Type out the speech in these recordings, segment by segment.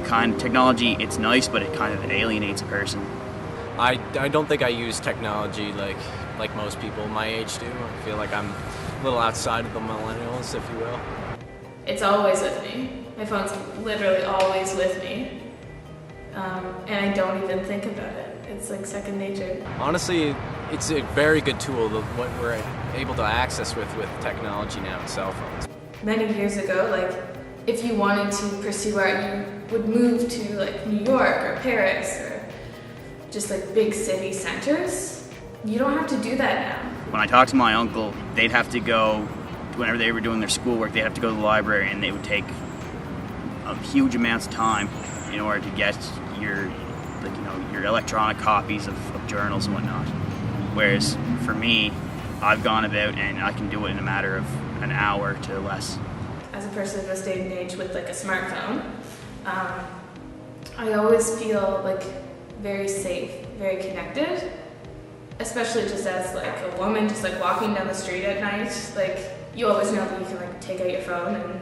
technology, it's nice, but it kind of alienates a person. I don't think I use technology like most people my age do. I feel like I'm a little outside of the millennials, if you will. It's always with me. My phone's literally always with me. And I don't even think about it. It's like second nature. Honestly, it's a very good tool, what we're able to access with technology now and cell phones. Many years ago, like, if you wanted to pursue art, you would move to like New York or Paris or just like big city centers. You don't have to do that now. When I talked to my uncle, they'd have to go, whenever they were doing their schoolwork, they'd have to go to the library, and it would take huge amounts of time in order to get your electronic copies of journals and whatnot. Whereas for me, I've gone about and I can do it in a matter of an hour to less. As a person of this day and age with like a smartphone, I always feel like very safe, very connected, especially just as like a woman just like walking down the street at night. Like, you always know that you can like take out your phone and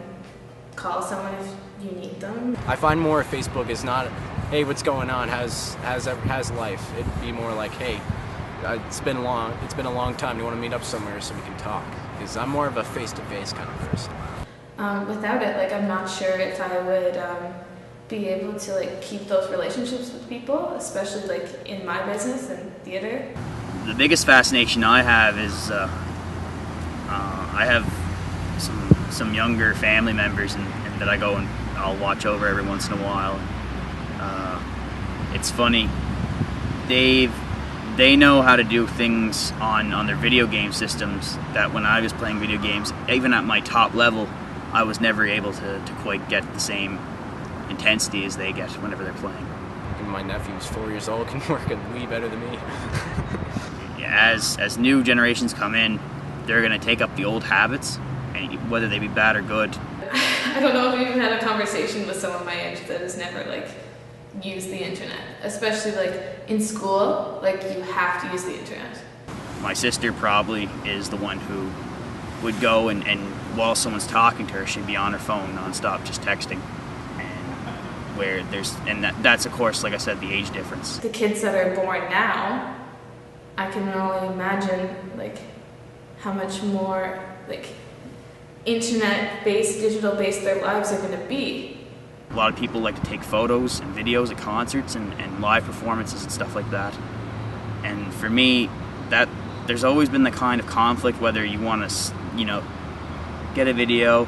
call someone if you need them. I find more Facebook is not, hey, what's going on? How's life? It'd be more like, hey, it's been a long time. Do you want to meet up somewhere so we can talk? Because I'm more of a face-to-face kind of person. Without it, like, I'm not sure if I would be able to like keep those relationships with people, especially like in my business and theater. The biggest fascination I have is I have some younger family members and that I go and I'll watch over every once in a while. It's funny. They know how to do things on their video game systems that when I was playing video games, even at my top level, I was never able to quite get the same intensity as they get whenever they're playing. My nephew's 4 years old, can work a wee better than me. As new generations come in, they're going to take up the old habits, and whether they be bad or good. I don't know if I've even had a conversation with someone my age that has never like used the internet, especially like in school. Like, you have to use the internet. My sister probably is the one who would go and while someone's talking to her, she'd be on her phone nonstop, just texting. That's of course, like I said, the age difference. The kids that are born now, I can only imagine like how much more like internet-based, digital-based their lives are going to be. A lot of people like to take photos and videos at concerts and live performances and stuff like that. And for me, there's always been the kind of conflict whether you want to, get a video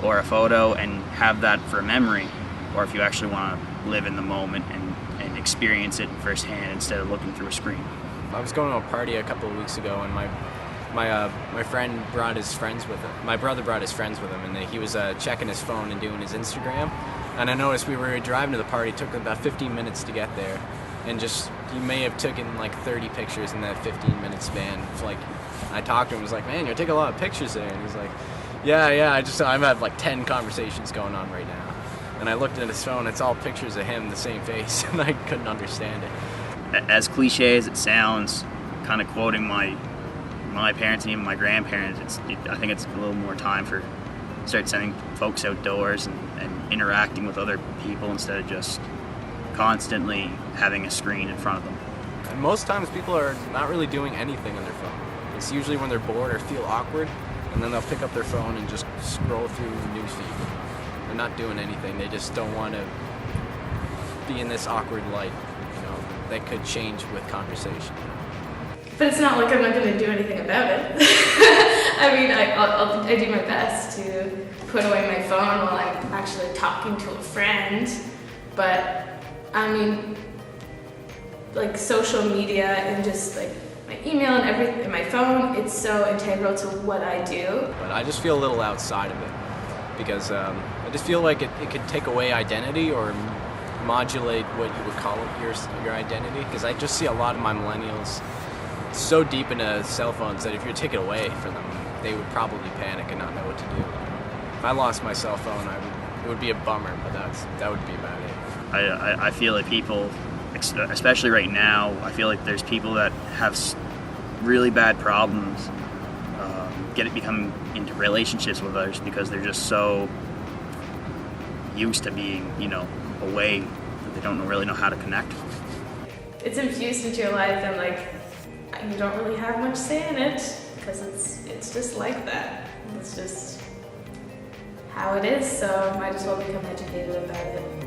or a photo and have that for a memory, or if you actually want to live in the moment and experience it firsthand instead of looking through a screen. I was going to a party a couple of weeks ago, and my friend brought his friends with him. My brother brought his friends with him, and he was checking his phone and doing his Instagram. And I noticed we were driving to the party. It took about 15 minutes to get there, and he may have taken like 30 pictures in that 15-minute span. Like, I talked to him, I was like, "Man, you're taking a lot of pictures there." And he's like, "Yeah, I'm have like 10 conversations going on right now." And I looked at his phone, it's all pictures of him, the same face, and I couldn't understand it. As cliche as it sounds, kind of quoting my parents and even my grandparents, I think it's a little more time for start sending folks outdoors and interacting with other people instead of just constantly having a screen in front of them. And most times people are not really doing anything on their phone. It's usually when they're bored or feel awkward, and then they'll pick up their phone and just scroll through the newsfeed. They're not doing anything. They just don't want to be in this awkward light, that could change with conversation. But it's not like I'm not going to do anything about it. I mean, I do my best to put away my phone while I'm actually talking to a friend. But I mean, like, social media and just like my email and everything, my phone, it's so integral to what I do. But I just feel a little outside of it because I just feel like it could take away identity or modulate what you would call it your identity. Because I just see a lot of my millennials so deep into cell phones that if you take it away from them, they would probably panic and not know what to do. If I lost my cell phone, it would be a bummer, but that would be about it. I feel like people, especially right now, I feel like there's people that have really bad problems becoming into relationships with others because they're just so used to being, way that they don't really know how to connect. It's infused into your life, and like you don't really have much say in it because it's just like that. It's just how it is. So might as well become educated about it.